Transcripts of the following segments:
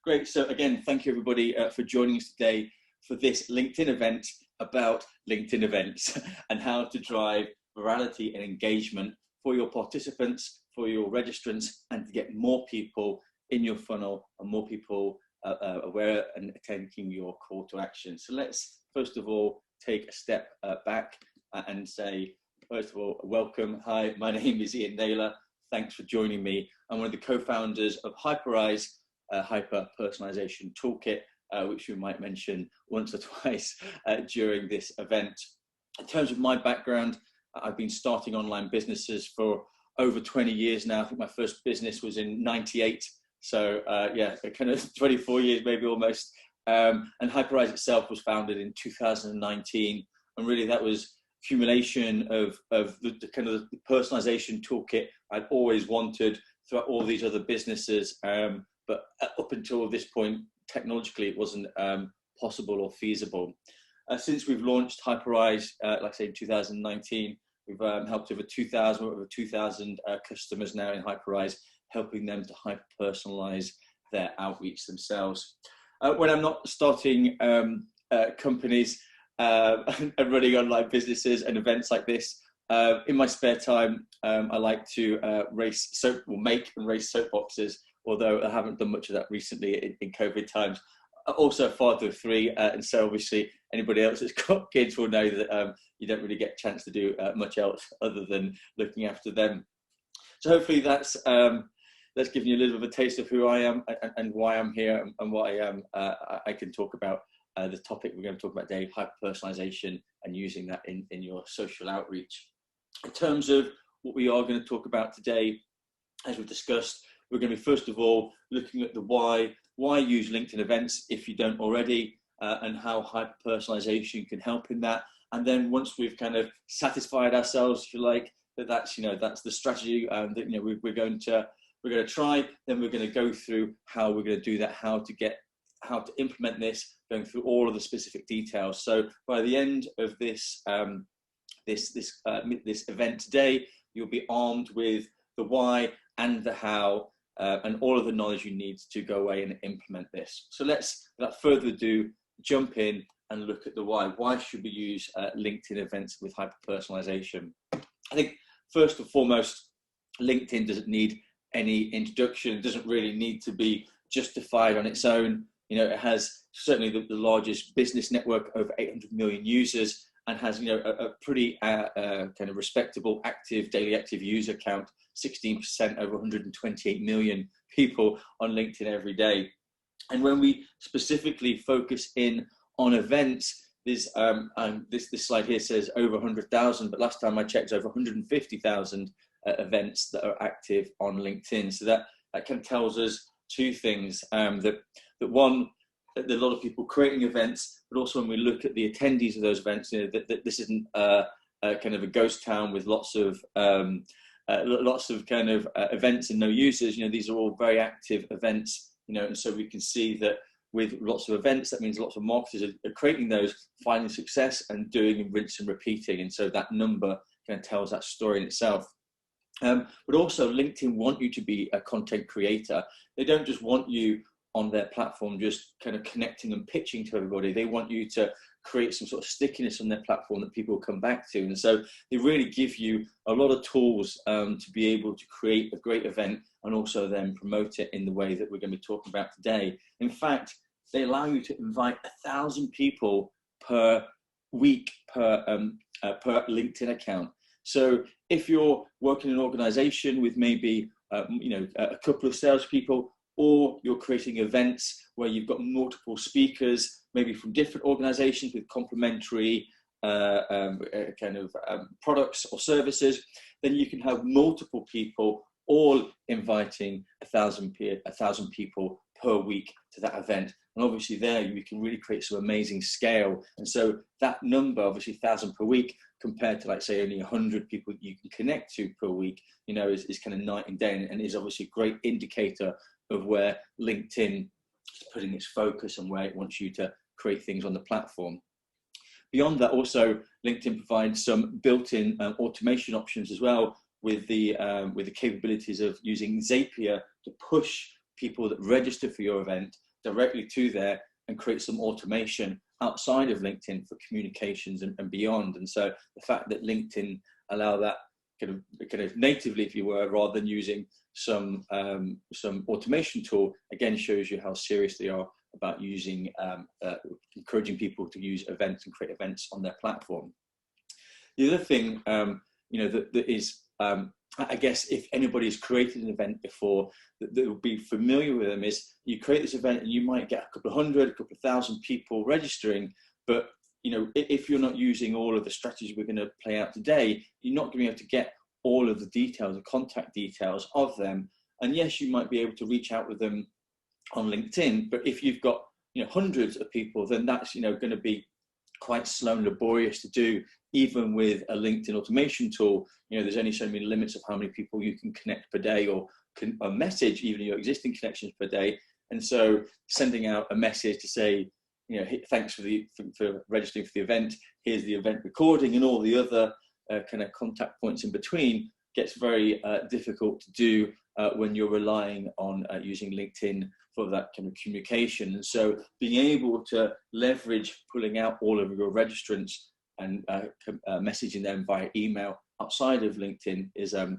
Great. So again, thank you everybody for joining us today for this LinkedIn event about LinkedIn events and how to drive virality and engagement for your participants, for your registrants, and to get more people in your funnel and more people aware and attending your call to action. So let's first of all take a step back and say, first of all, welcome. Hi, my name is Ian Naylor. Thanks for joining me. I'm one of the co-founders of Humanize Hyper Personalization Toolkit, which we might mention once or twice during this event. In terms of my background, I've been starting online businesses for over 20 years now. I think my first business was in '98. So yeah, kind of 24 years, maybe almost. And Hyperize itself was founded in 2019. And really that was accumulation of the kind of the personalization toolkit I'd always wanted throughout all these other businesses. But up until this point, technologically, it wasn't possible or feasible. Since we've launched Hyperize, like I say, in 2019, we've helped over 2,000 customers now in Hyperize, helping them to hyper-personalize their outreach themselves. When I'm not starting companies and running online businesses and events like this, in my spare time, I like to make and race soapboxes, although I haven't done much of that recently in COVID times. Also a father of three, and so obviously anybody else that's got kids will know that you don't really get a chance to do much else other than looking after them. So hopefully that's given you a little bit of a taste of who I am and why I'm here and what I am. I can talk about the topic we're going to talk about today, hyper-personalization, and using that in your social outreach. In terms of what we are going to talk about today, as we've discussed, we're going to be first of all looking at the why use LinkedIn events if you don't already, and how hyper-personalization can help in that. And then once we've kind of satisfied ourselves, if you like, that's the strategy that we're going to try, then we're going to go through how we're going to do that, how to implement this, going through all of the specific details. So by the end of this event today, you'll be armed with the why and the how, and all of the knowledge you need to go away and implement this. So let's, without further ado, jump in and look at the why. Why should we use LinkedIn events with hyper-personalization? I think first and foremost, LinkedIn doesn't need any introduction. It doesn't really need to be justified on its own. It has certainly the largest business network, over 800 million users, and has a pretty kind of respectable daily active user count, 16%, over 128 million people on LinkedIn every day. And when we specifically focus in on events, this slide here says over 100,000, but last time I checked, over 150,000 events that are active on LinkedIn. So that kind of tells us two things: that one, that there are a lot of people creating events, but also when we look at the attendees of those events, that this isn't kind of a ghost town with lots of kind of events and no users. These are all very active events. And so we can see that with lots of events, that means lots of marketers are creating those, finding success and doing and rinse and repeating. And so that number kind of tells that story in itself. But also LinkedIn want you to be a content creator. They don't just want you on their platform just kind of connecting and pitching to everybody. They want you to create some sort of stickiness on their platform that people will come back to. And so they really give you a lot of tools to be able to create a great event and also then promote it in the way that we're going to be talking about today. In fact, they allow you to invite 1,000 people per week per LinkedIn account. So if you're working in an organization with maybe a couple of salespeople, or you're creating events where you've got multiple speakers, maybe from different organizations with complementary products or services, then you can have multiple people all inviting 1,000 people per week to that event. And obviously there you can really create some amazing scale. And so that number, obviously 1,000 per week, compared to, like, say, only 100 people you can connect to per week, is kind of night and day, and is obviously a great indicator of where LinkedIn is putting its focus and where it wants you to create things on the platform. Beyond that, also, LinkedIn provides some built-in automation options as well, with the capabilities of using Zapier to push people that register for your event directly to there and create some automation outside of LinkedIn for communications and beyond. And so the fact that LinkedIn allow that kind of natively, if you were, rather than using some automation tool, again shows you how serious they are about using encouraging people to use events and create events on their platform. The other thing, that is, I guess, if anybody's created an event before, that will be familiar with them, is you create this event and you might get a couple of hundred, a couple of thousand people registering, but if you're not using all of the strategies we're going to play out today, you're not going to be able to get all of the details, the contact details of them. And yes, you might be able to reach out with them on LinkedIn, but if you've got hundreds of people, then that's going to be quite slow and laborious to do. Even with a LinkedIn automation tool, there's only so many limits of how many people you can connect per day, or can message even your existing connections per day. And so sending out a message to say, thanks for registering for the event, here's the event recording, and all the other kind of contact points in between, gets very difficult to do when you're relying on using LinkedIn for that kind of communication. And so being able to leverage pulling out all of your registrants and messaging them via email outside of LinkedIn is a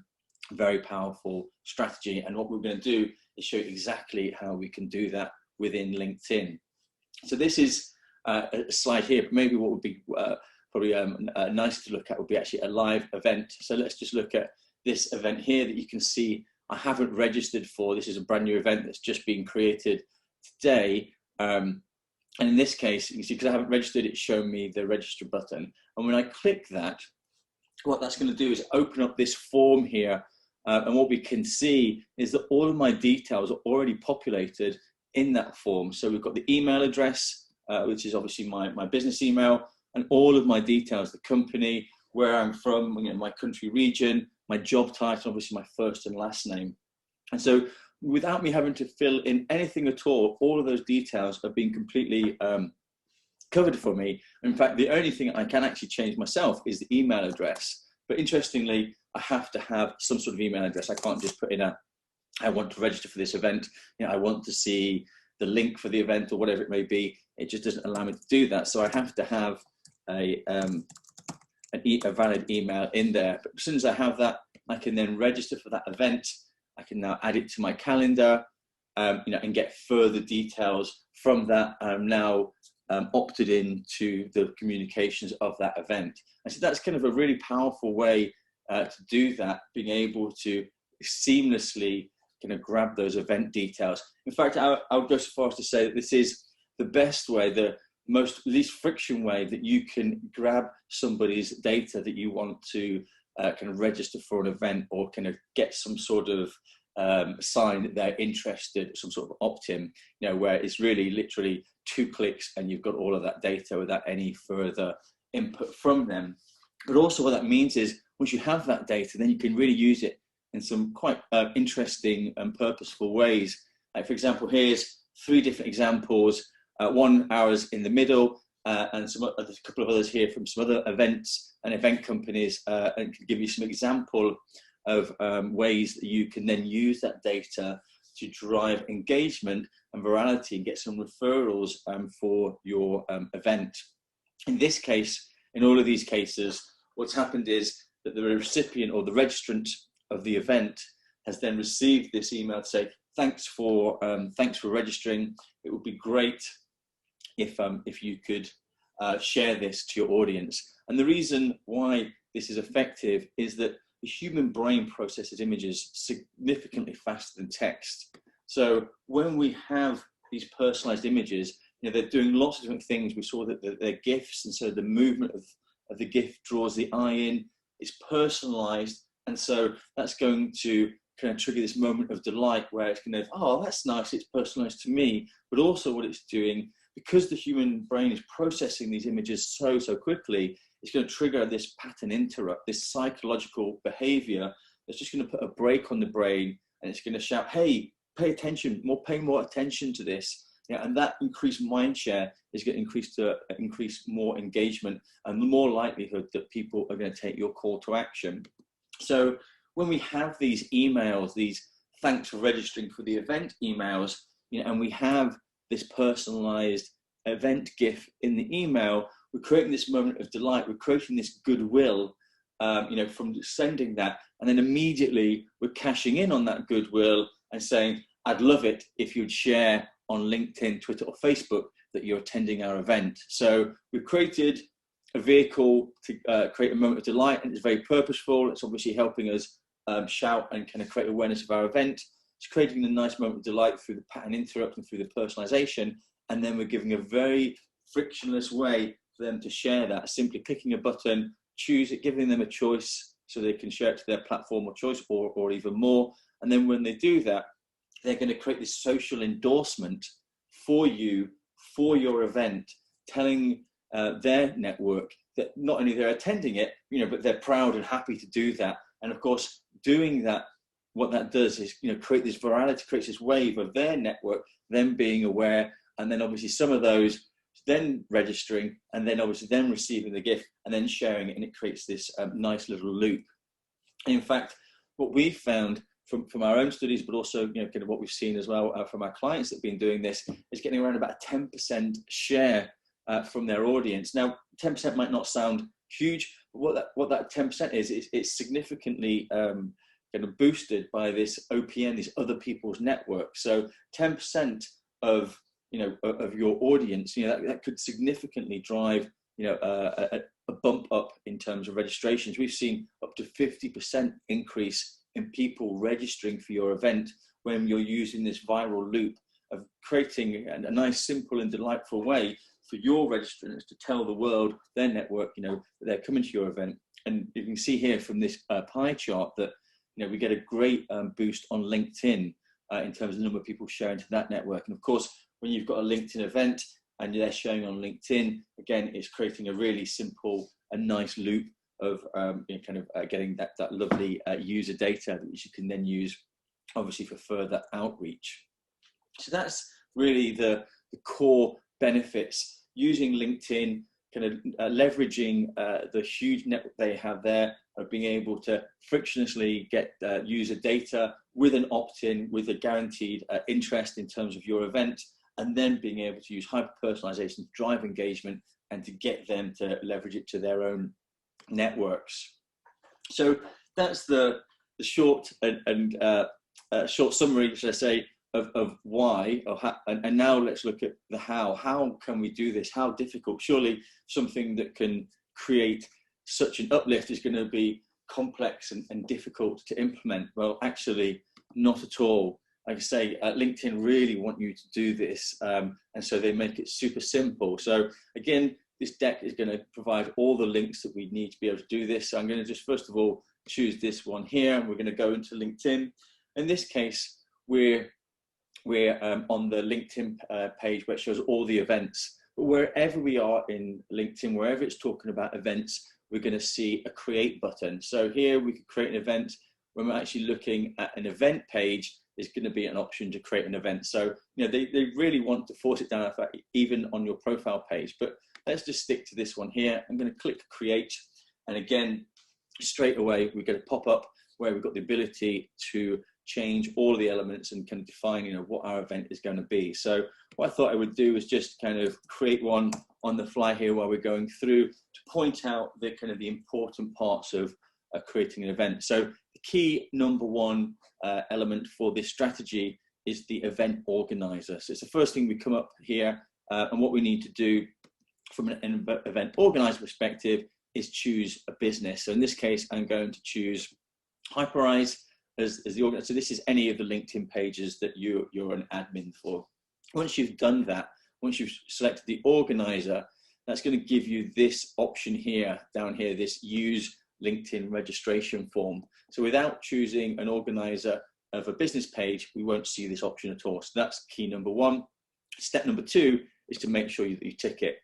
very powerful strategy. And what we're going to do is show you exactly how we can do that within LinkedIn. So this is a slide here, but maybe what would be probably nice to look at would be actually a live event. So let's just look at this event here that you can see I haven't registered for. This is a brand new event that's just been created today. And in this case, you can see, because I haven't registered, it's showing me the register button. And when I click that, what that's going to do is open up this form here. And what we can see is that all of my details are already populated in that form. So we've got the email address, which is obviously my business email, and all of my details, the company, where I'm from, my country, region, my job title, obviously my first and last name. And so without me having to fill in anything at all of those details have been completely covered for me. In fact, the only thing I can actually change myself is the email address. But interestingly, I have to have some sort of email address. I can't just put in I want to register for this event. I want to see the link for the event or whatever it may be. It just doesn't allow me to do that. So I have to have a valid email in there. But as soon as I have that, I can then register for that event. I can now add it to my calendar, and get further details from that. I'm now opted into the communications of that event. And so that's kind of a really powerful way to do that, being able to seamlessly kind of grab those event details. In fact, I would go so far as to say that this is the best way, the least friction way that you can grab somebody's data that you want to kind of register for an event, or kind of get some sort of sign that they're interested, some sort of opt-in, where it's really literally 2 clicks and you've got all of that data without any further input from them. But also what that means is once you have that data, then you can really use it in some quite interesting and purposeful ways. Like, for example, here's 3 different examples, one ours in the middle, and a couple of others here from some other events and event companies, and can give you some example of ways that you can then use that data to drive engagement and virality and get some referrals for your event. In this case, in all of these cases, what's happened is that the recipient or the registrant of the event has then received this email to say, thanks for registering. It would be great if you could share this to your audience. And the reason why this is effective is that the human brain processes images significantly faster than text. So when we have these personalized images, they're doing lots of different things. We saw that they're GIFs, and so the movement of the GIF draws the eye in. It's personalized, and so that's going to kind of trigger this moment of delight where it's going to, oh, that's nice, it's personalized to me. But also what it's doing, because the human brain is processing these images so quickly, it's going to trigger this pattern interrupt, this psychological behavior that's just going to put a brake on the brain, and it's going to shout, hey, pay attention, pay more attention to this. And that increased mind share is going to increase more engagement and the more likelihood that people are going to take your call to action. So when we have these emails, these thanks for registering for the event emails, and we have this personalized event GIF in the email, we're creating this moment of delight, we're creating this goodwill, from sending that, and then immediately we're cashing in on that goodwill and saying, I'd love it if you'd share on LinkedIn, Twitter, or Facebook that you're attending our event. So we've created a vehicle to create a moment of delight, and it's very purposeful. It's obviously helping us shout and kind of create awareness of our event. It's creating a nice moment of delight through the pattern interrupt and through the personalization, and then we're giving a very frictionless way for them to share that, simply clicking a button, choose it, giving them a choice so they can share it to their platform or choice, or even more. And then when they do that, they're going to create this social endorsement for you, for your event, telling their network that not only they're attending it, but they're proud and happy to do that. And of course, doing that, what that does is, create this virality, creates this wave of their network, them being aware, and then obviously some of those then registering, and then obviously then receiving the gift and then sharing it, and it creates this nice little loop. And in fact, what we've found from our own studies, but also kind of what we've seen as well from our clients that have been doing this, is getting around about a 10% share from their audience. Now, 10% might not sound huge, but what that 10% is it's significantly kind of boosted by this OPN, these other people's network. So 10% of your audience, that could significantly drive a bump up in terms of registrations. We've seen up to 50% increase in people registering for your event when you're using this viral loop of creating a nice, simple and delightful way for your registrants to tell the world, their network, that they're coming to your event. And you can see here from this pie chart that we get a great boost on LinkedIn in terms of the number of people sharing to that network. And of course, when you've got a LinkedIn event and they're showing on LinkedIn, again, it's creating a really simple and nice loop of getting that lovely user data that you can then use, obviously, for further outreach. So that's really the core benefits, using LinkedIn, kind of leveraging the huge network they have there, of being able to frictionlessly get user data with an opt-in, with a guaranteed interest in terms of your event, and then being able to use hyper-personalization to drive engagement and to get them to leverage it to their own networks. So that's the short and short summary, should I say, of why, and now let's look at the how. How can we do this? How difficult? Surely something that can create such an uplift is going to be complex and difficult to implement. Well, actually, not at all. Like I say, LinkedIn really want you to do this, and so they make it super simple. So again, this deck is going to provide all the links that we need to be able to do this. So I'm going to just first of all choose this one here, and we're going to go into LinkedIn. In this case, we're on the LinkedIn page where it shows all the events. But wherever we are in LinkedIn, wherever it's talking about events, we're going to see a create button. So here we could create an event. When we're actually looking at an event page, there's going to be an option to create an event. So they really want to force it down, in fact, even on your profile page. But let's just stick to this one here. I'm going to click create, and again, straight away we get a pop-up where we've got the ability to change all of the elements and kind of define what our event is going to be. So what I thought I would do is just kind of create one on the fly here while we're going through to point out the kind of the important parts of creating an event. So the key number one element for this strategy is the event organizer. So it's the first thing we come up here, and what we need to do from an event organizer perspective is choose a business. So in this case, I'm going to choose Hyperize as the organizer. So this is any of the LinkedIn pages that you're an admin for. Once you've done that, once you've selected the organizer, that's going to give you this option here, down here, this use LinkedIn registration form. So without choosing an organizer of a business page, we won't see this option at all. So that's key number one. Step number two is to make sure that you tick it.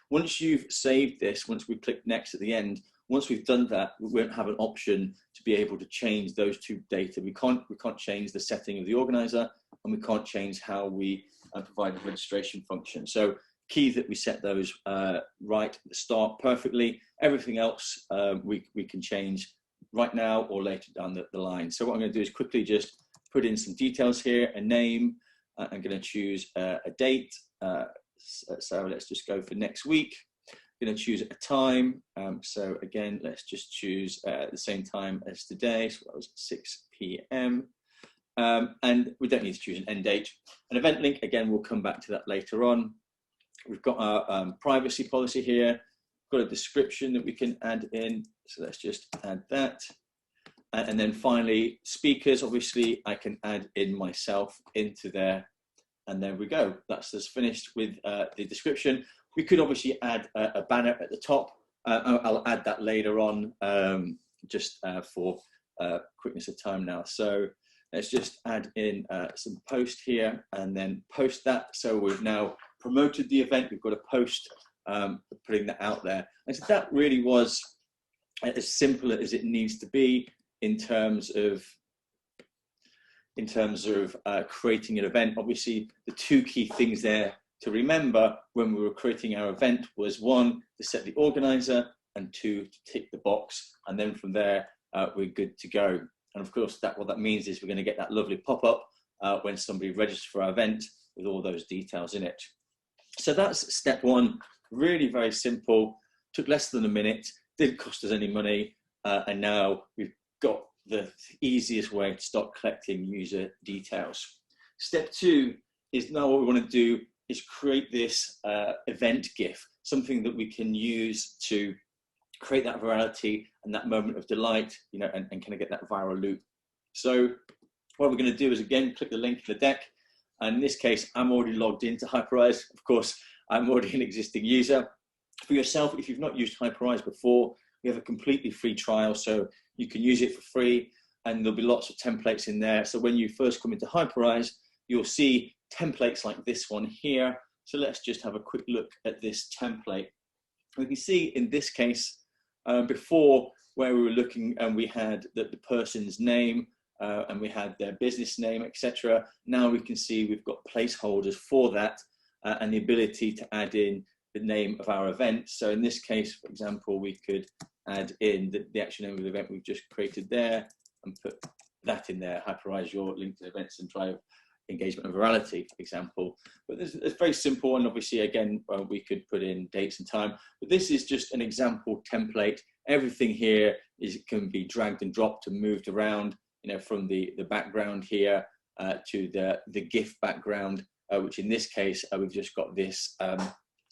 Once you've saved this, once we click next at the end, once we've done that, we won't have an option to be able to change those two data. We can't change the setting of the organizer, and we can't change how we provide the registration function. So key that we set those right at the start perfectly. Everything else we can change right now or later down the line. So what I'm going to do is quickly just put in some details here, a name, I'm going to choose a date. So let's just go for next week. I'm going to choose a time. So again, let's just choose the same time as today. So that was 6 p.m. And we don't need to choose an end date. An event link, again, we'll come back to that later on. We've got our privacy policy here. We've got a description that we can add in. So let's just add that. And then finally, speakers, obviously, I can add in myself into there. And there we go. That's us finished with the description. We could obviously add a banner at the top. I'll add that later on, just for quickness of time now. So let's just add in some post here and then post that. So we've now promoted the event. We've got a post putting that out there. And so that really was as simple as it needs to be in terms of creating an event. Obviously, the two key things there to remember when we were creating our event was 1, to set the organizer, and 2, to tick the box. And then from there, we're good to go. And of course, what that means is we're going to get that lovely pop-up when somebody registers for our event with all those details in it. So that's step 1, really very simple, took less than a minute, didn't cost us any money, and now we've got the easiest way to start collecting user details. Step 2 is now what we want to do is create this event GIF, something that we can use to create that virality and that moment of delight, you know, and kind of get that viral loop. So what we're going to do is, again, click the link in the deck. And in this case, I'm already logged into Hyperize. Of course, I'm already an existing user. For yourself, if you've not used Hyperize before, we have a completely free trial, so you can use it for free, and there'll be lots of templates in there. So when you first come into Hyperize, you'll see templates like this one here. So let's just have a quick look at this template. We can see in this case, before, where we were looking and we had the person's name and we had their business name, etc. Now we can see we've got placeholders for that and the ability to add in the name of our event. So in this case, for example, we could add in the actual name of the event we've just created there and put that in there, Hyperize your LinkedIn events and drive engagement and virality, for example. But it's very simple, and obviously, again, we could put in dates and time, but this is just an example template. Everything here can be dragged and dropped and moved around, you know, from the background here to the GIF background, which in this case, we've just got this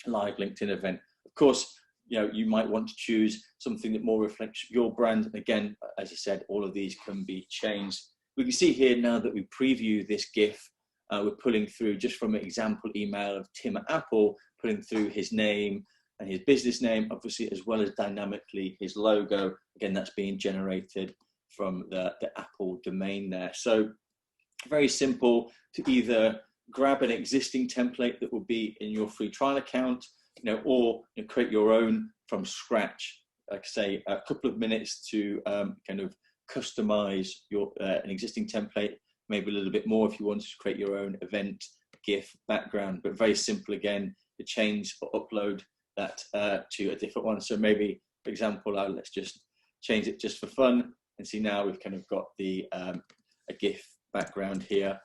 live LinkedIn event. Of course, you know, you might want to choose something that more reflects your brand. And again, as I said, all of these can be changed. We can see here now that we preview this GIF, we're pulling through just from an example email of Tim at Apple, pulling through his name and his business name, obviously, as well as dynamically his logo. Again, that's being generated from the Apple domain there. So very simple to either grab an existing template that will be in your free trial account, you know, or you know, create your own from scratch. Like I say, a couple of minutes to kind of customize your an existing template, maybe a little bit more if you want to create your own event GIF background, but very simple again to change or upload that to a different one. So maybe, for example, let's just change it just for fun and see now we've kind of got the a GIF background here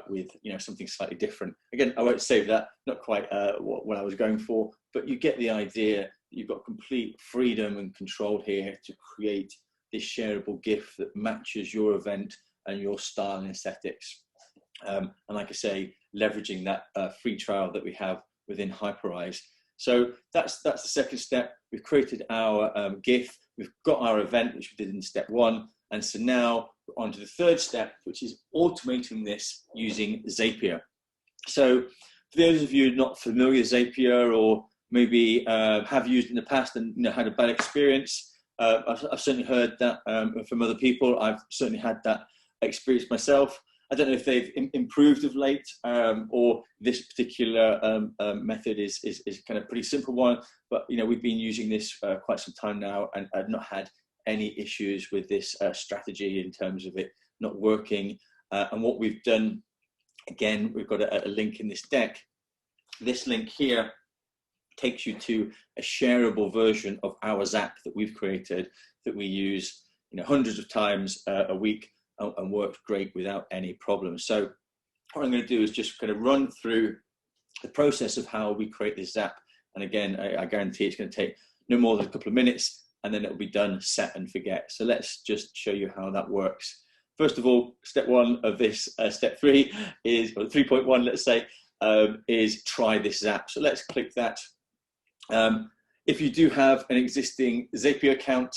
with, you know, something slightly different. Again, I won't save that, not quite what I was going for, but you get the idea. You've got complete freedom and control here to create this shareable GIF that matches your event and your style and aesthetics. And like I say, leveraging that free trial that we have within Hyperize. So that's the second step. We've created our GIF. We've got our event, which we did in step 1. And so now we're on to the third step, which is automating this using Zapier. So for those of you not familiar with Zapier, or maybe have used it in the past and, you know, had a bad experience, I've certainly heard that from other people. I've certainly had that experience myself. I don't know if they've improved of late, or this particular method is kind of pretty simple one. But, you know, we've been using this quite some time now, and I've not had any issues with this strategy in terms of it not working. And what we've done, again, we've got a link in this deck. This link here takes you to a shareable version of our Zap that we've created, that we use, you know, hundreds of times a week, and works great without any problems. So what I'm going to do is just kind of run through the process of how we create this Zap. And again, I guarantee it's going to take no more than a couple of minutes, and then it'll be done, set and forget. So let's just show you how that works. First of all, step one of this, step 3 is, or 3.1, let's say, is try this Zap. So let's click that. If you do have an existing Zapier account,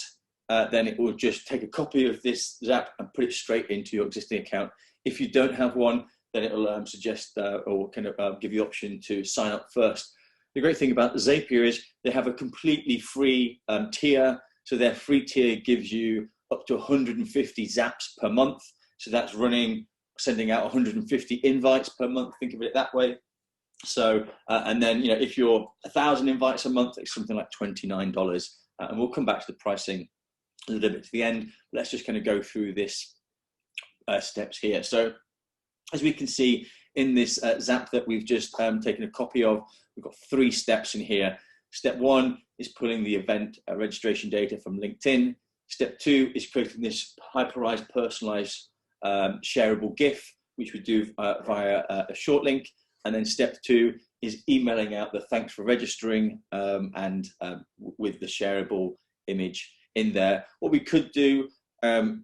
then it will just take a copy of this Zap and put it straight into your existing account. If you don't have one, then it will suggest or kind of give you the option to sign up first. The great thing about Zapier is they have a completely free tier. So their free tier gives you up to 150 Zaps per month. So that's sending out 150 invites per month. Think of it that way. So, and then, you know, if you're 1,000 invites a month, it's something like $29. And we'll come back to the pricing a little bit to the end. Let's just kind of go through this steps here. So as we can see in this Zap that we've just taken a copy of, we've got 3 steps in here. Step 1 is pulling the event registration data from LinkedIn. Step 2 is creating this hyperized, personalized, shareable GIF, which we do via a short link. And then step 2 is emailing out the thanks for registering and with the shareable image in there. What we could do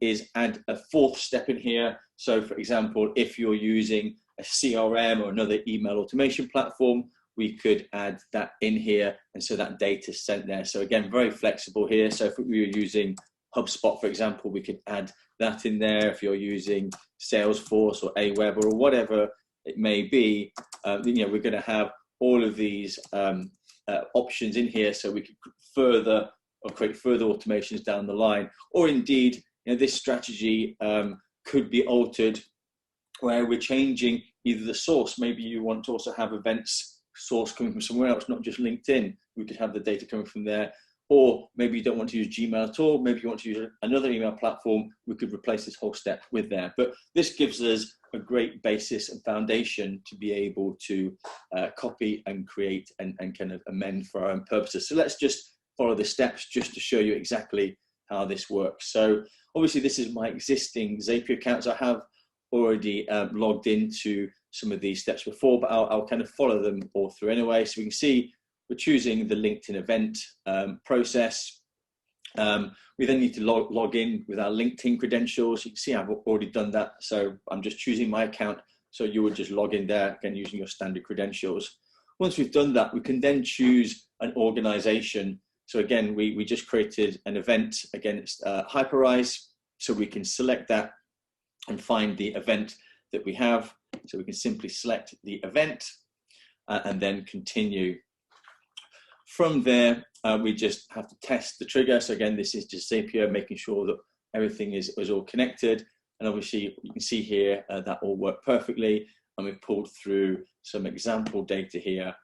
is add a 4th step in here. So for example, if you're using a CRM or another email automation platform, we could add that in here. And so that data is sent there. So again, very flexible here. So if we were using HubSpot, for example, we could add that in there. If you're using Salesforce or Aweber or whatever it may be, you know, we're going to have all of these options in here, so we could further or create further automations down the line. Or indeed, you know, this strategy could be altered where we're changing either the source. Maybe you want to also have events source coming from somewhere else, not just LinkedIn. We could have the data coming from there. Or maybe you don't want to use Gmail at all. Maybe you want to use another email platform. We could replace this whole step with there. But this gives us a great basis and foundation to be able to copy and create and kind of amend for our own purposes. So let's just follow the steps just to show you exactly how this works. So obviously this is my existing Zapier accounts. I have already logged into some of these steps before, but I'll kind of follow them all through anyway. So we can see we're choosing the LinkedIn event process. We then need to log in with our LinkedIn credentials. You can see I've already done that. So I'm just choosing my account. So you would just log in there, again, using your standard credentials. Once we've done that, we can then choose an organization. So again, we just created an event against Hyperize. So we can select that and find the event that we have. So we can simply select the event and then continue. From there, we just have to test the trigger. So again, this is just Zapier, making sure that everything is all connected. And obviously you can see here that all worked perfectly. And we've pulled through some example data here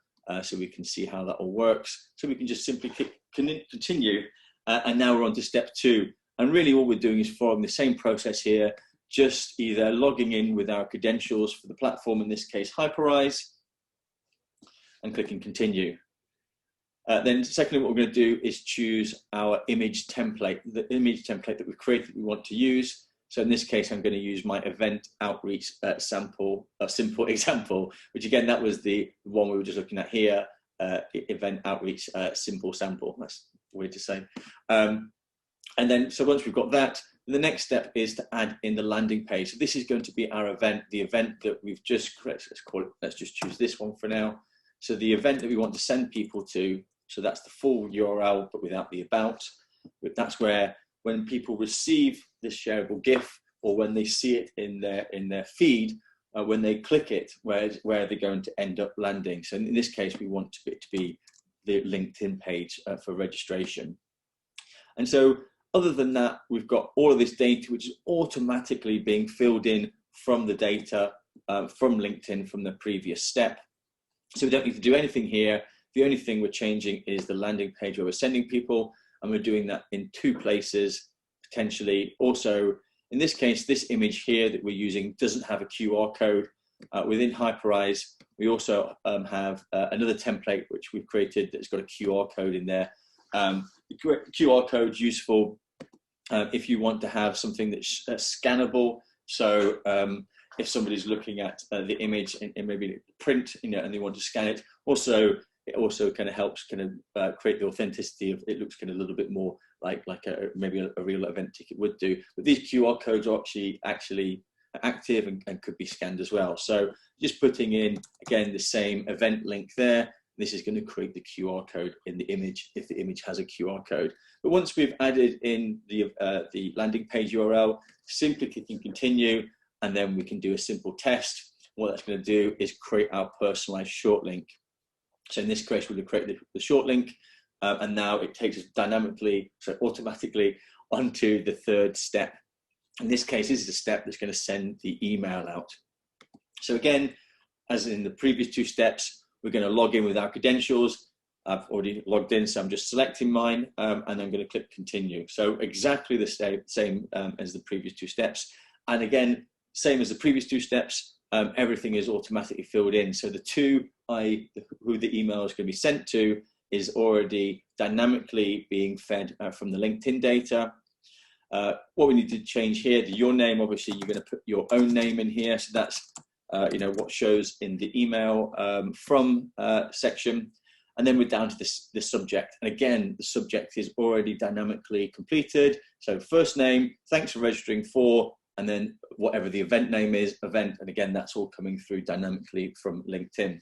so we can see how that all works. So we can just simply click continue. And now we're on to step 2. And really what we're doing is following the same process here, just either logging in with our credentials for the platform, in this case, Hyperize, and clicking continue. Then secondly, what we're going to do is choose our image template, the image template that we've created that we want to use. So in this case, I'm going to use my event outreach simple example, which again, that was the one we were just looking at here, event outreach simple sample. That's weird to say. And then, so once we've got that, the next step is to add in the landing page. So this is going to be our event, the event that we've just created. Let's just choose this one for now. So the event that we want to send people to, so that's the full URL, but without the about. But that's where when people receive this shareable GIF, or when they see it in their feed, when they click it, where they're going to end up landing. So in this case, we want it to be the LinkedIn page for registration. And so other than that, we've got all of this data, which is automatically being filled in from the data from LinkedIn from the previous step. So we don't need to do anything here. The only thing we're changing is the landing page where we're sending people, and we're doing that in 2 places, potentially. Also, in this case, this image here that we're using doesn't have a QR code. Within Hyperize, we also have another template which we've created that's got a QR code in there. The QR code is useful if you want to have something that's scannable. So if somebody's looking at the image in maybe print, and they want to scan it. Also, it also kind of helps kind of create the authenticity of it. Looks kind of a little bit more like maybe a real event ticket would do. But these QR codes are actually active and could be scanned as well. So just putting in again the same event link there. This is going to create the QR code in the image if the image has a QR code. But once we've added in the landing page URL, simply clicking continue, and then we can do a simple test. What that's going to do is create our personalized short link. So in this case, we'll create the short link, and now it takes us dynamically, so automatically, onto the third step. In this case, this is the step that's going to send the email out. So again, as in the previous two steps, we're going to log in with our credentials. I've already logged in, so I'm just selecting mine, and I'm going to click continue. So exactly the same as the previous two steps. And again, same as the previous two steps, everything is automatically filled in. So who the email is going to be sent to is already dynamically being fed from the LinkedIn data. What we need to change here, your name, obviously you're going to put your own name in here. So that's what shows in the email from section. And then we're down to the subject. And again, the subject is already dynamically completed. So first name, thanks for registering for, and then whatever the event name is, event. And again, that's all coming through dynamically from LinkedIn.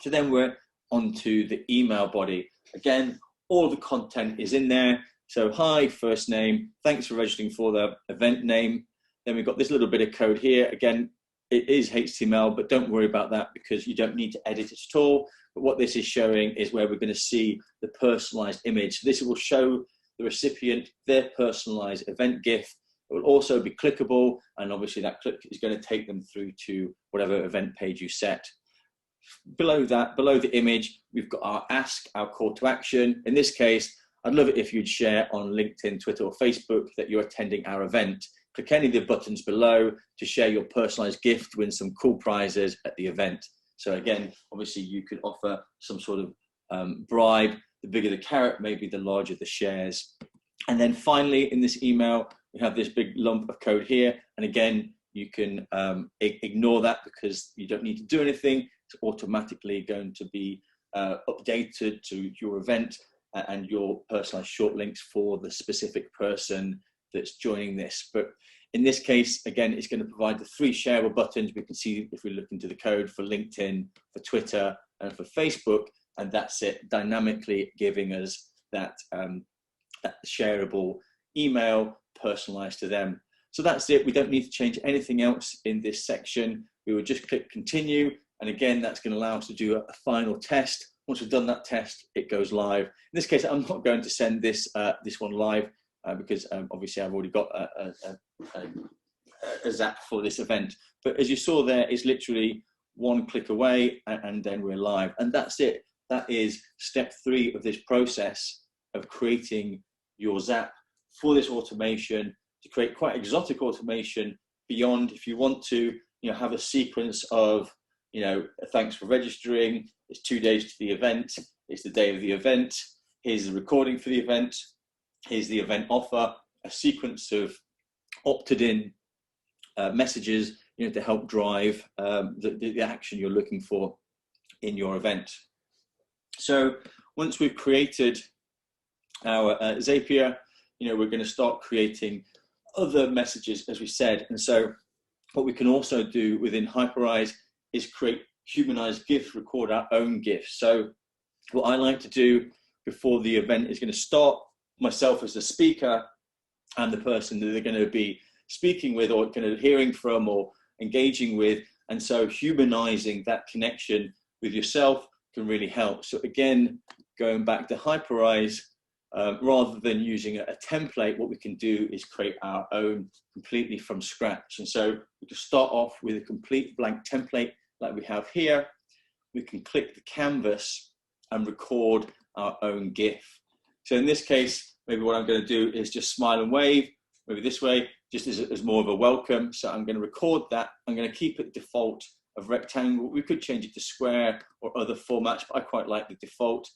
So then we're onto the email body. Again, all the content is in there. So hi, first name, thanks for registering for the event name. Then we've got this little bit of code here. Again, it is HTML, but don't worry about that because you don't need to edit it at all. But what this is showing is where we're going to see the personalized image. So this will show the recipient their personalized event GIF. It will also be clickable, and obviously that click is going to take them through to whatever event page you set. Below that, below the image, we've got our ask, our call to action. In this case, I'd love it if you'd share on LinkedIn, Twitter, or Facebook that you're attending our event. Click any of the buttons below to share your personalized gift, win some cool prizes at the event. So again, obviously you could offer some sort of bribe. The bigger the carrot, maybe the larger the shares. And then finally in this email, we have this big lump of code here. And again, you can ignore that because you don't need to do anything. It's automatically going to be updated to your event and your personalized short links for the specific person that's joining this. But in this case, again, it's going to provide the 3 shareable buttons. We can see if we look into the code for LinkedIn, for Twitter, and for Facebook, and that's it, dynamically giving us that shareable email personalized to them. So that's it. We don't need to change anything else in this section. We will just click continue. And again, that's going to allow us to do a final test. Once we've done that test, it goes live. In this case, I'm not going to send this one live because obviously I've already got a Zap for this event. But as you saw there, it's literally one click away and then we're live. And that's it. That is step 3 of this process of creating your Zap for this automation, to create quite exotic automation beyond, if you want to, have a sequence of, thanks for registering, it's 2 days to the event, it's the day of the event, here's the recording for the event, here's the event offer, a sequence of opted in messages, to help drive the action you're looking for in your event. So once we've created our Zapier, we're going to start creating other messages, as we said. And so what we can also do within Hyperize is create Humanize Gifts, record our own GIFs. So what I like to do before the event is going to start, myself as the speaker and the person that they're going to be speaking with or kind of hearing from or engaging with. And so humanizing that connection with yourself can really help. So again, going back to Hyperize, rather than using a template, what we can do is create our own completely from scratch. And so we can start off with a complete blank template like we have here. We can click the canvas and record our own GIF. So in this case, maybe what I'm going to do is just smile and wave, maybe this way, just as more of a welcome. So I'm going to record that. I'm going to keep it default of rectangle. We could change it to square or other formats, but I quite like the default.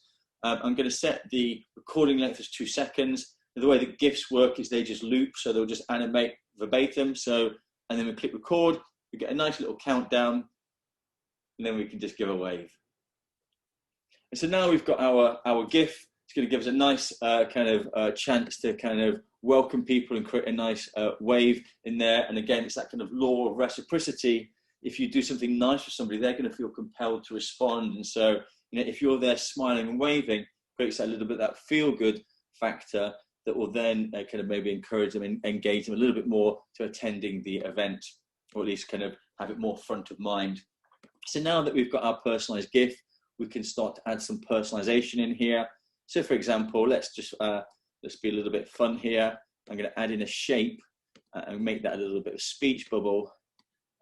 I'm going to set the recording length as 2 seconds. The way that GIFs work is they just loop, so they'll just animate verbatim. So, and then we click record, we get a nice little countdown, and then we can just give a wave. And so now we've got our GIF. It's going to give us a nice chance to kind of welcome people and create a nice wave in there. And again, it's that kind of law of reciprocity. If you do something nice for somebody, they're going to feel compelled to respond. And so, if you're there smiling and waving, creates a little bit of that feel-good factor that will then kind of maybe encourage them and engage them a little bit more to attending the event, or at least kind of have it more front of mind. So now that we've got our personalized GIF, we can start to add some personalization in here. So for example, let's be a little bit fun here. I'm going to add in a shape and make that a little bit of speech bubble.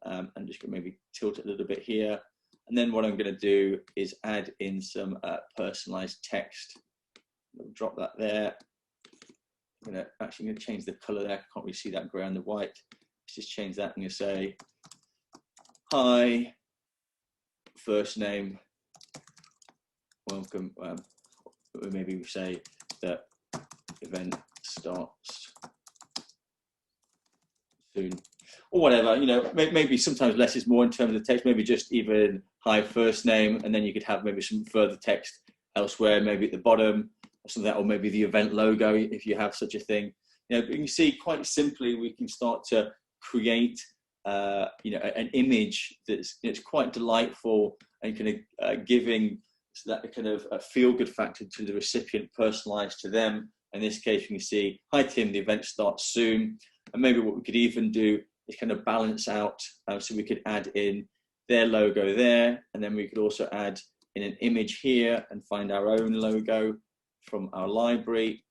I'm just going to maybe tilt it a little bit here. And then what I'm going to do is add in some personalized text. I'll drop that there. I'm going to change the color there. I can't really see that gray and the white. Let's just change that. I'm going to say, hi, first name, welcome. Maybe we say that event starts soon, or whatever. Maybe sometimes less is more in terms of text. Maybe just even hi, first name, and then you could have maybe some further text elsewhere, maybe at the bottom or something, or maybe the event logo if you have such a thing. You can see quite simply we can start to create an image that's quite delightful and kind of giving that kind of feel-good factor to the recipient, personalized to them. In this case, you can see, hi Tim, the event starts soon. And maybe what we could even do is kind of balance out, so we could add in their logo there, and then we could also add in an image here and find our own logo from our library.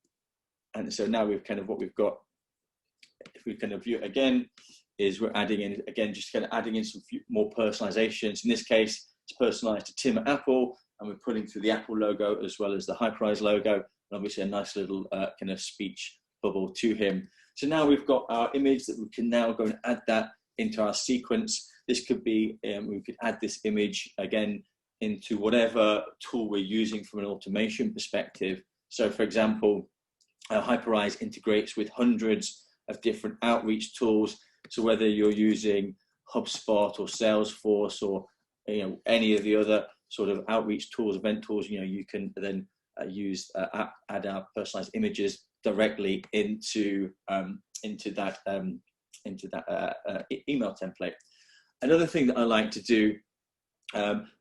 And so now we've kind of, what we've got, if we kind of view it again, is we're adding in, again, just kind of adding in some more personalizations. In this case, it's personalized to Tim at Apple, and we're putting through the Apple logo as well as the Hyperize logo, and obviously a nice little kind of speech bubble to him. So now we've got our image that we can now go and add that into our sequence. This could be, we could add this image again into whatever tool we're using from an automation perspective. So for example, Hyperize integrates with hundreds of different outreach tools. So whether you're using HubSpot or Salesforce or any of the other sort of outreach tools, event tools, you can then add our personalized images directly into that email template. Another thing that I like to do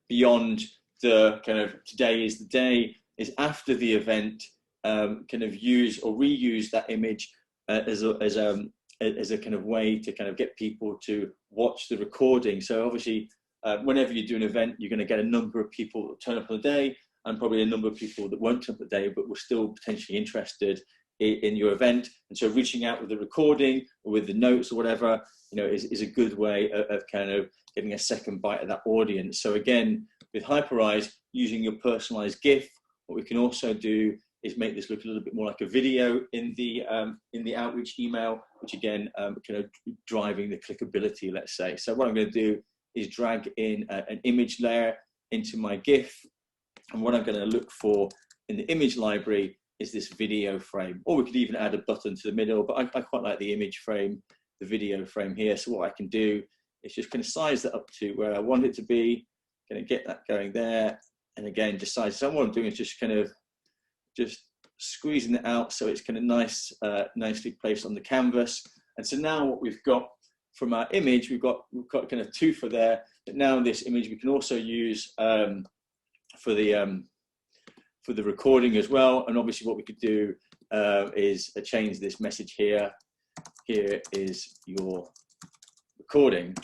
beyond the kind of today is the day is after the event, kind of use or reuse that image as a kind of way to kind of get people to watch the recording. So obviously, whenever you do an event, you're going to get a number of people that turn up on the day, and probably a number of people that won't turn up on the day, but were still potentially interested in your event. And so reaching out with the recording or with the notes or whatever, is a good way of kind of getting a second bite at that audience. So again, with Hyperize, using your personalized GIF, what we can also do is make this look a little bit more like a video in the outreach email, which again, kind of driving the clickability, let's say. So what I'm going to do is drag in an image layer into my GIF. And what I'm going to look for in the image library is this video frame, or we could even add a button to the middle, but I quite like the image frame, the video frame here. So what I can do is just kind of size that up to where I want it to be, going to get that going there. And again, just size. So what I'm doing is just kind of squeezing it out so it's kind of nicely placed on the canvas. And so now what we've got from our image, we've got kind of two for there, but now this image we can also use for the recording as well. And obviously what we could do is change this message here. Here is your recording.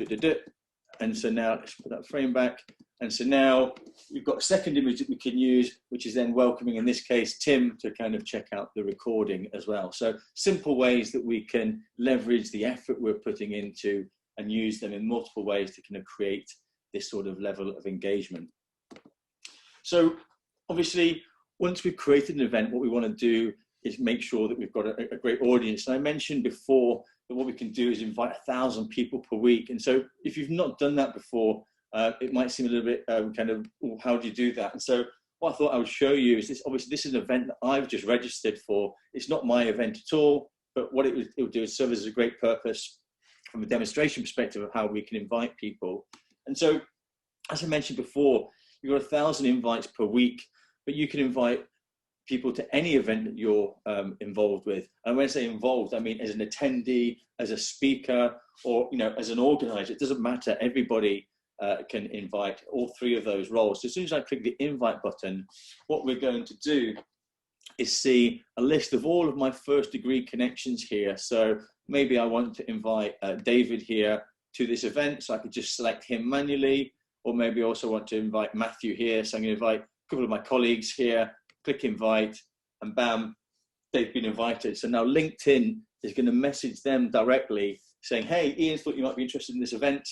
And so now let's put that frame back. And so now we've got a second image that we can use, which is then welcoming, in this case, Tim to kind of check out the recording as well. So simple ways that we can leverage the effort we're putting into and use them in multiple ways to kind of create this sort of level of engagement. So obviously, once we've created an event, what we want to do is make sure that we've got a great audience. And I mentioned before that what we can do is invite 1,000 people per week. And so if you've not done that before, it might seem a little bit kind of, well, how do you do that? And so what I thought I would show you is this. Obviously, this is an event that I've just registered for. It's not my event at all, but what it will do is serve as a great purpose from a demonstration perspective of how we can invite people. And so, as I mentioned before, you've got 1,000 invites per week, but you can invite people to any event that you're involved with. And when I say involved, I mean as an attendee, as a speaker, or as an organizer. It doesn't matter. Everybody can invite all three of those roles. So as soon as I click the invite button, what we're going to do is see a list of all of my first degree connections here. So maybe I want to invite David here to this event, so I could just select him manually. Or maybe I also want to invite Matthew here, so I'm going to invite a couple of my colleagues here, click invite, and bam, they've been invited. So now LinkedIn is going to message them directly saying, hey, Ian thought you might be interested in this event,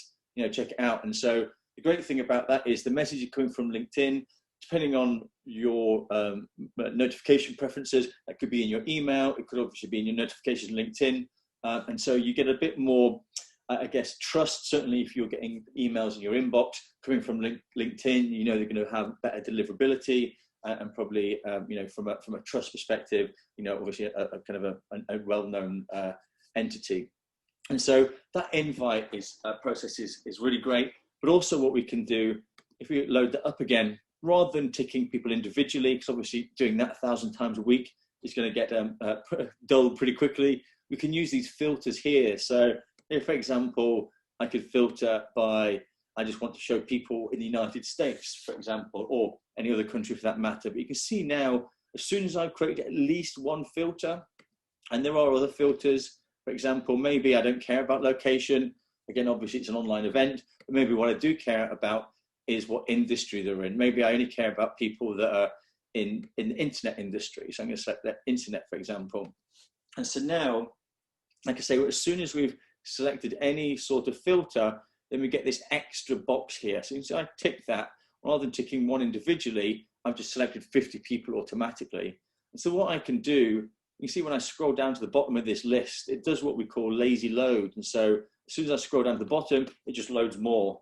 check it out. And so the great thing about that is the message is coming from LinkedIn, depending on your notification preferences. That could be in your email, it could obviously be in your notifications on LinkedIn. And so you get a bit more, I guess, trust. Certainly if you're getting emails in your inbox coming from LinkedIn, they're going to have better deliverability, and probably, from a trust perspective, obviously a kind of a well-known entity. And so that invite process is really great. But also what we can do, if we load that up again, rather than ticking people individually, because obviously doing that 1,000 times a week is going to get dull pretty quickly, we can use these filters here. So if, for example, I could filter by, I just want to show people in the United States, for example, or any other country for that matter. But you can see now, as soon as I've created at least one filter, and there are other filters, for example, maybe I don't care about location. Again, obviously it's an online event, but maybe what I do care about is what industry they're in. Maybe I only care about people that are in the internet industry. So I'm going to select that internet, for example. And so now, like I say, as soon as we've selected any sort of filter, then we get this extra box here. So you can see I tick that, rather than ticking one individually, I've just selected 50 people automatically. And so what I can do, you see when I scroll down to the bottom of this list, it does what we call lazy load. And so as soon as I scroll down to the bottom, it just loads more.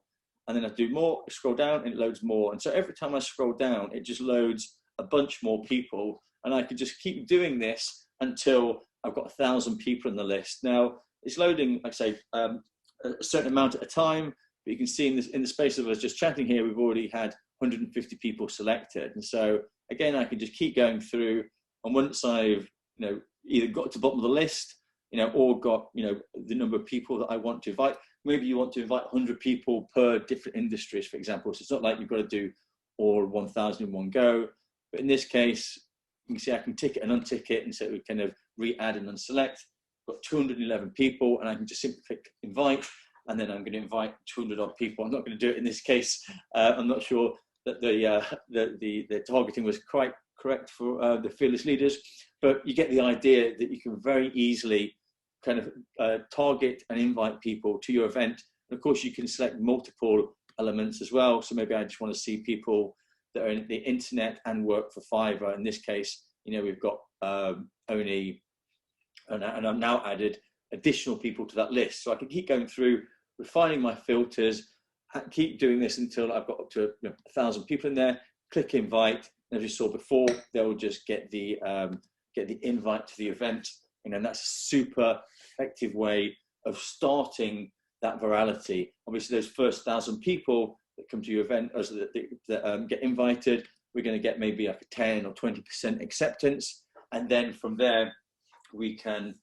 And then I do more, scroll down, and it loads more. And so every time I scroll down, it just loads a bunch more people. And I could just keep doing this until I've got 1,000 people on the list. Now, it's loading, like I say, a certain amount at a time. But you can see in the space of us just chatting here, we've already had 150 people selected. And so, again, I can just keep going through. And once I've either got to the bottom of the list, or got, the number of people that I want to invite. Maybe you want to invite 100 people per different industries, for example. So it's not like you've got to do all 1,000 in one go. But in this case, you can see I can tick it and untick it. And so we kind of re-add and unselect. I've got 211 people, and I can just simply click invite. And then I'm going to invite 200 odd people. I'm not going to do it in this case. I'm not sure that the targeting was quite correct for the fearless leaders, but you get the idea that you can very easily kind of target and invite people to your event. And of course, you can select multiple elements as well. So maybe I just want to see people that are in the internet and work for Fiverr. In this case, we've got only, and I've now added additional people to that list. So I can keep going through, refining my filters, keep doing this until I've got up to 1,000 people in there, click invite. And as you saw before, they'll just get the invite to the event. And that's a super effective way of starting that virality. Obviously, those first 1,000 people that come to your event, that get invited, we're going to get maybe like a 10 or 20% acceptance. And then from there, we can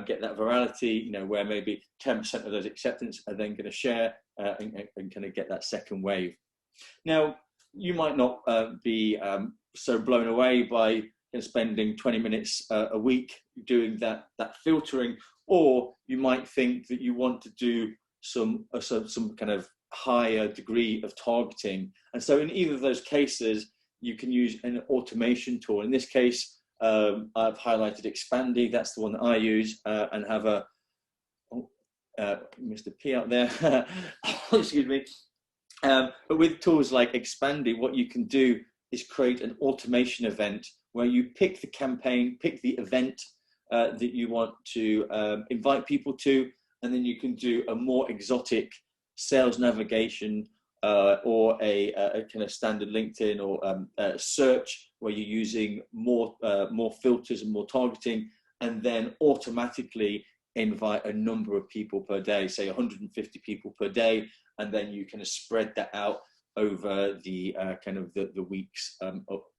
get that virality, where maybe 10% of those acceptance are then going to share and kind of get that second wave. Now, you might not be so blown away by spending 20 minutes a week doing that filtering, or you might think that you want to do some kind of higher degree of targeting. And so in either of those cases, you can use an automation tool. In this case, I've highlighted Expandy. That's the one that I use, and have a Mr. P out there. Excuse me. But with tools like Expandy, what you can do is create an automation event where you pick the campaign, pick the event that you want to invite people to, and then you can do a more exotic sales navigation or a kind of standard LinkedIn or search where you're using more filters and more targeting, and then automatically invite a number of people per day, say 150 people per day, and then you kind of spread that out over the kind of the weeks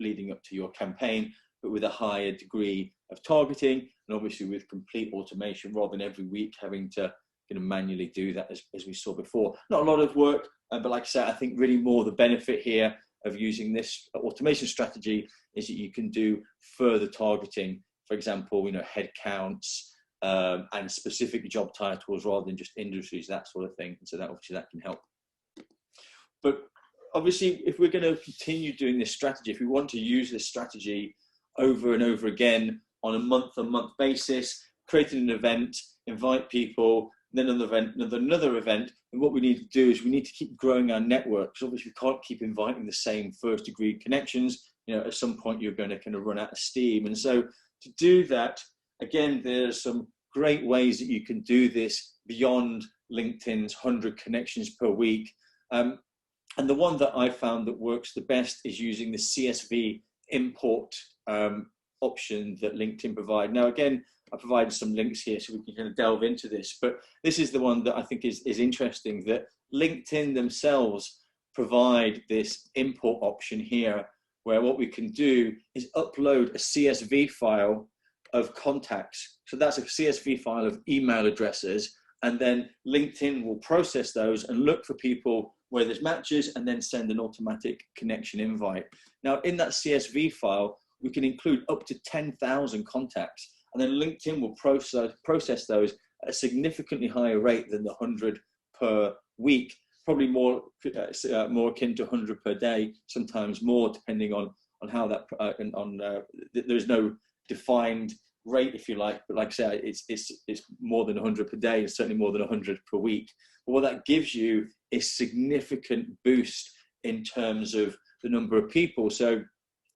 leading up to your campaign, but with a higher degree of targeting, and obviously with complete automation, rather than every week having to manually do that, as we saw before. Not a lot of work, but like I said, I think really more the benefit here of using this automation strategy is that you can do further targeting, for example, head counts and specific job titles rather than just industries, that sort of thing. And so that obviously that can help. But obviously, if we're going to continue doing this strategy, if we want to use this strategy over and over again on a month-on-month basis, creating an event, invite people, then another event, and what we need to do is we need to keep growing our network, because obviously we can't keep inviting the same first-degree connections. At some point you're going to kind of run out of steam. And so to do that, again, there's some great ways that you can do this beyond LinkedIn's 100 connections per week. And the one that I found that works the best is using the CSV Import option that LinkedIn provide. Now, again, I provided some links here so we can kind of delve into this, but this is the one that I think is interesting, that LinkedIn themselves provide this import option here, where what we can do is upload a CSV file of contacts. So that's a CSV file of email addresses, and then LinkedIn will process those and look for people where there's matches and then send an automatic connection invite. Now, in that CSV file, we can include up to 10,000 contacts, and then LinkedIn will process those at a significantly higher rate than the 100 per week, probably more akin to 100 per day, sometimes more, depending on how that, there's no defined rate, if you like, but like I say, it's more than 100 per day, and certainly more than 100 per week. But what that gives you is significant boost in terms of the number of people. So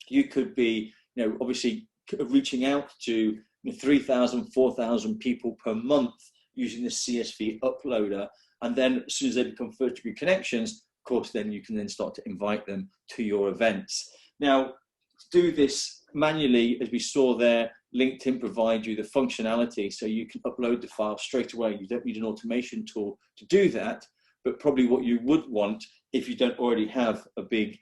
you could be, obviously reaching out to 3,000, 4,000 people per month using the CSV uploader. And then as soon as they become first-degree connections, of course, then you can then start to invite them to your events. Now, to do this manually, as we saw there, LinkedIn provides you the functionality, so you can upload the file straight away. You don't need an automation tool to do that, but probably what you would want, if you don't already have a big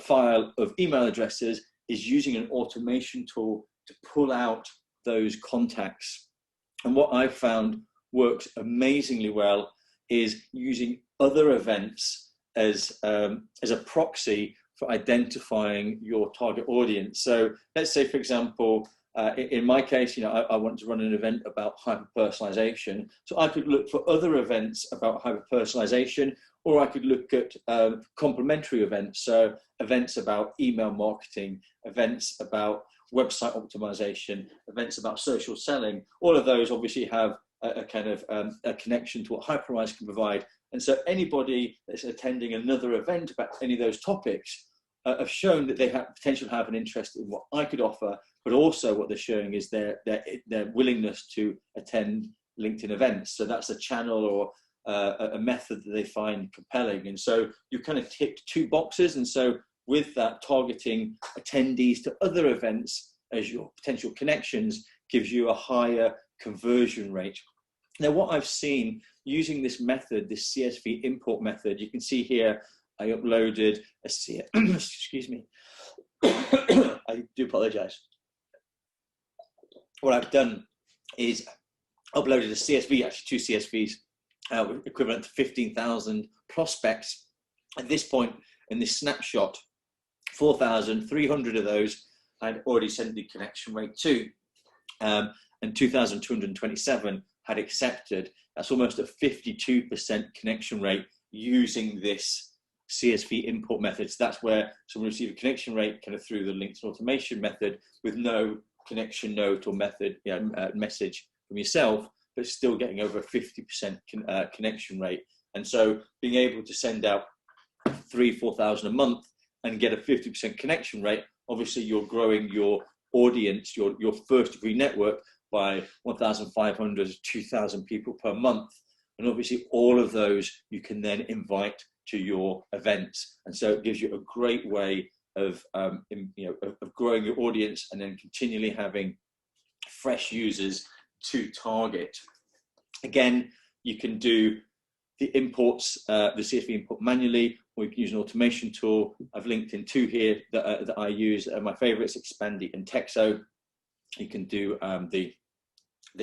file of email addresses, is using an automation tool to pull out those contacts. And what I've found works amazingly well is using other events as a proxy for identifying your target audience. So let's say, for example, in my case, I want to run an event about hyper-personalization. So I could look for other events about hyper-personalization, or I could look at complementary events. So events about email marketing, events about website optimization, events about social selling. All of those obviously have a kind of a connection to what Hyperize can provide. And so anybody that's attending another event about any of those topics have shown that they have potential to have an interest in what I could offer, but also what they're showing is their willingness to attend LinkedIn events. So that's a channel or a method that they find compelling. And so you kind of ticked two boxes. And so with that, targeting attendees to other events as your potential connections gives you a higher conversion rate. Now, what I've seen using this method, this CSV import method, you can see here, I uploaded a excuse me, I do apologize. What I've done is uploaded a CSV, actually two CSVs, equivalent to 15,000 prospects. At this point in this snapshot, 4,300 of those I'd already sent the connection rate to, and 2,227 had accepted. That's almost a 52% connection rate using this CSV import method. So that's where someone receives a connection rate kind of through the LinkedIn automation method with no connection note or method message from yourself, but still getting over a 50% connection rate. And so being able to send out 3,000-4,000 a month and get a 50% connection rate, obviously you're growing your audience, your first degree network by 1,500 to 2,000 people per month. And obviously all of those you can then invite to your events. And so it gives you a great way of growing your audience and then continually having fresh users to target. Again, you can do the imports, the CSV import manually, or you can use an automation tool. I've linked in two here that I use. My favorites, Expandy and Texo. You can do the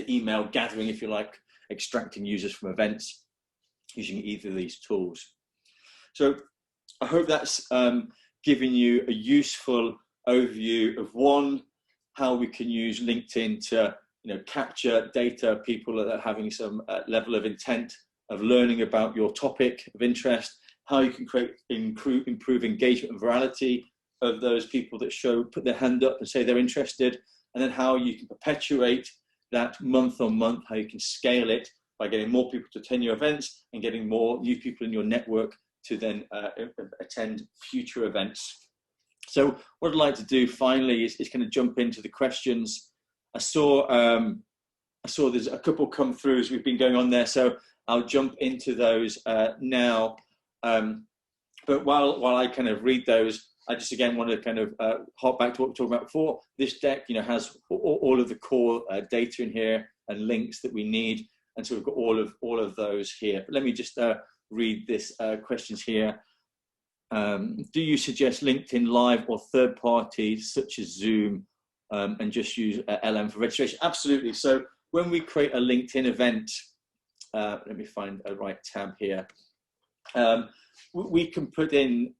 email gathering, if you like, extracting users from events using either of these tools. So I hope that's giving you a useful overview of one, how we can use LinkedIn to capture data, people that are having some level of intent of learning about your topic of interest, how you can improve engagement and virality of those people that put their hand up and say they're interested, and then how you can perpetuate that month on month, how you can scale it by getting more people to attend your events and getting more new people in your network to then attend future events. So what I'd like to do finally is kind of jump into the questions. I saw there's a couple come through as we've been going on there, so I'll jump into those now. But while I kind of read those, I just again want to kind of hop back to what we talked about before. This deck, has all of the core data in here and links that we need, and so we've got all of those here. But let me just read this questions here. Do you suggest LinkedIn Live or third parties such as Zoom, and just use LM for registration? Absolutely. So when we create a LinkedIn event, let me find a right tab here. We can put in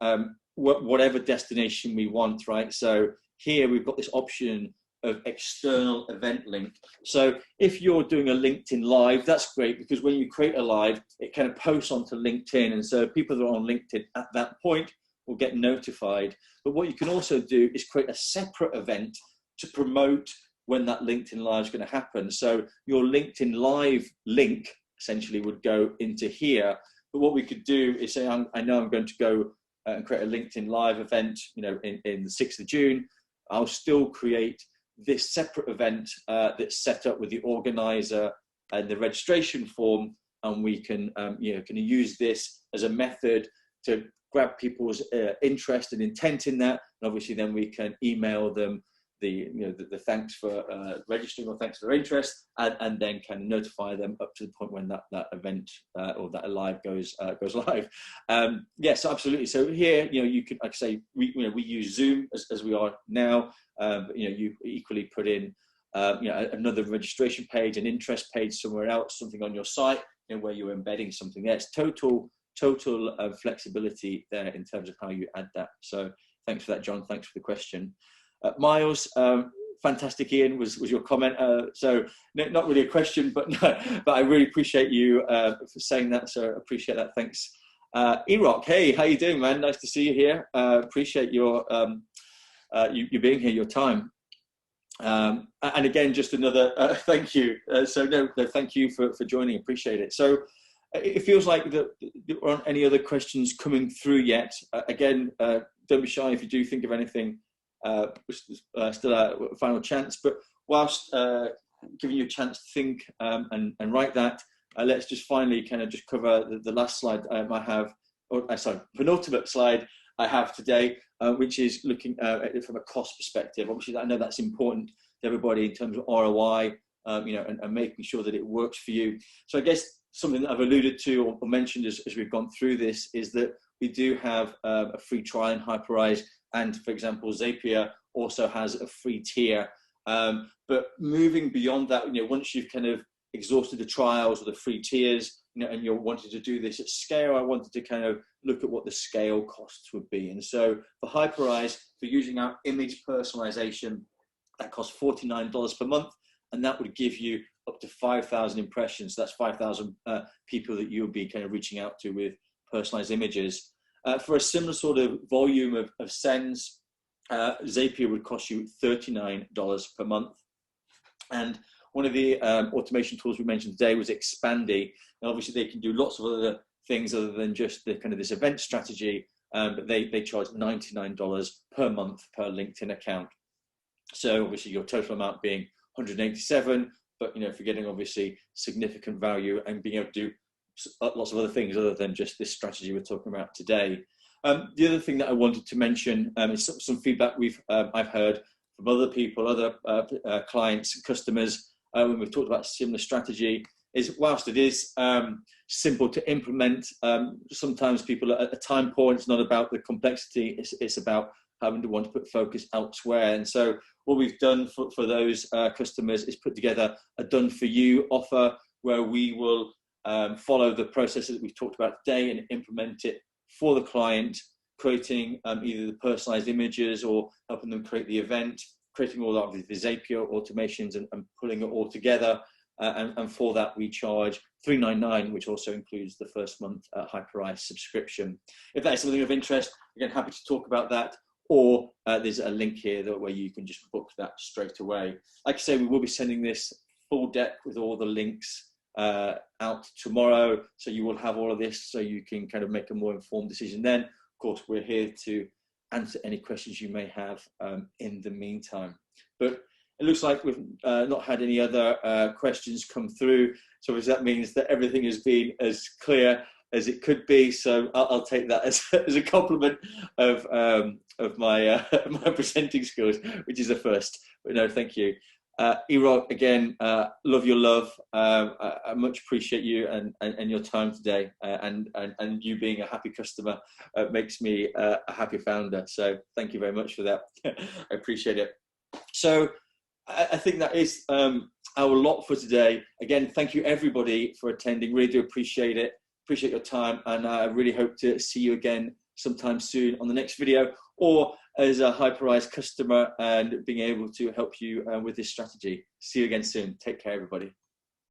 whatever destination we want, right? So here we've got this option of external event link. So if you're doing a LinkedIn Live, that's great, because when you create a live, it kind of posts onto LinkedIn, and so people that are on LinkedIn at that point will get notified. But what you can also do is create a separate event to promote when that LinkedIn Live is going to happen. So your LinkedIn Live link essentially would go into here. But what we could do is say, I know I'm going to go and create a LinkedIn Live event, in the 6th of June. I'll still create this separate event that's set up with the organizer and the registration form, and we can use this as a method to grab people's interest and intent in that, and obviously then we can email them the thanks for registering or thanks for their interest, and then kind of notify them up to the point when that event or that live goes live. Yes, absolutely. So here, you could, like I say, we use Zoom as we are now, but you equally put in another registration page, an interest page somewhere else, something on your site, where you're embedding something there. It's total flexibility there in terms of how you add that. So thanks for that, John. Thanks for the question. Miles, fantastic, Ian, was your comment. So not really a question, but I really appreciate you for saying that. So I appreciate that. Thanks. E-Rock, hey, how you doing, man? Nice to see you here. Appreciate your you being here, your time. And again, just another thank you. So no, thank you for joining. Appreciate it. So it feels like there aren't any other questions coming through yet. Again, don't be shy if you do think of anything. Still a final chance, but whilst giving you a chance to think and write that, let's just finally kind of just cover the last slide I have, penultimate slide I have today, which is looking at it from a cost perspective. Obviously, I know that's important to everybody in terms of ROI, and making sure that it works for you. So I guess something that I've alluded to or mentioned as we've gone through this is that we do have a free trial in Hyperize. And for example, Zapier also has a free tier. But moving beyond that, once you've kind of exhausted the trials or the free tiers, and you're wanting to do this at scale, I wanted to kind of look at what the scale costs would be. And so for Hyperize, for using our image personalization, that costs $49 per month. And that would give you up to 5,000 impressions. That's 5,000 people that you'll be kind of reaching out to with personalized images. For a similar sort of volume of sends, Zapier would cost you $39 per month. And one of the automation tools we mentioned today was Expandy. And obviously they can do lots of other things other than just the kind of this event strategy, but they charge $99 per month per LinkedIn account. So obviously your total amount being 187, but if you're getting obviously significant value and being able to do lots of other things other than just this strategy we're talking about today. The other thing that I wanted to mention is some feedback I've heard from other people, other clients, customers, when we've talked about similar strategy, is whilst it is simple to implement, sometimes people at a time point, it's not about the complexity, it's about having to want to put focus elsewhere. And so what we've done for those customers is put together a done for you offer, where we will follow the processes that we've talked about today and implement it for the client, creating either the personalized images or helping them create the event, creating all of the Zapier automations and pulling it all together. And for that, we charge $399, which also includes the first month Hyperice subscription. If that is something of interest, again, happy to talk about that. Or there's a link here where you can just book that straight away. Like I say, we will be sending this full deck with all the links out tomorrow. So you will have all of this so you can kind of make a more informed decision then. Of course, we're here to answer any questions you may have in the meantime. But it looks like we've not had any other questions come through. So that means that everything has been as clear as it could be. So I'll take that as a compliment of my my presenting skills, which is a first. But no, thank you. Erock, again, love your love. I much appreciate you and your time today, and you being a happy customer makes me a happy founder. So thank you very much for that. I appreciate it. So I think that is our lot for today. Again, thank you everybody for attending. Really do appreciate it. Appreciate your time, and I really hope to see you again sometime soon on the next video, or as a Hyperice customer and being able to help you with this strategy. See you again soon. Take care, everybody.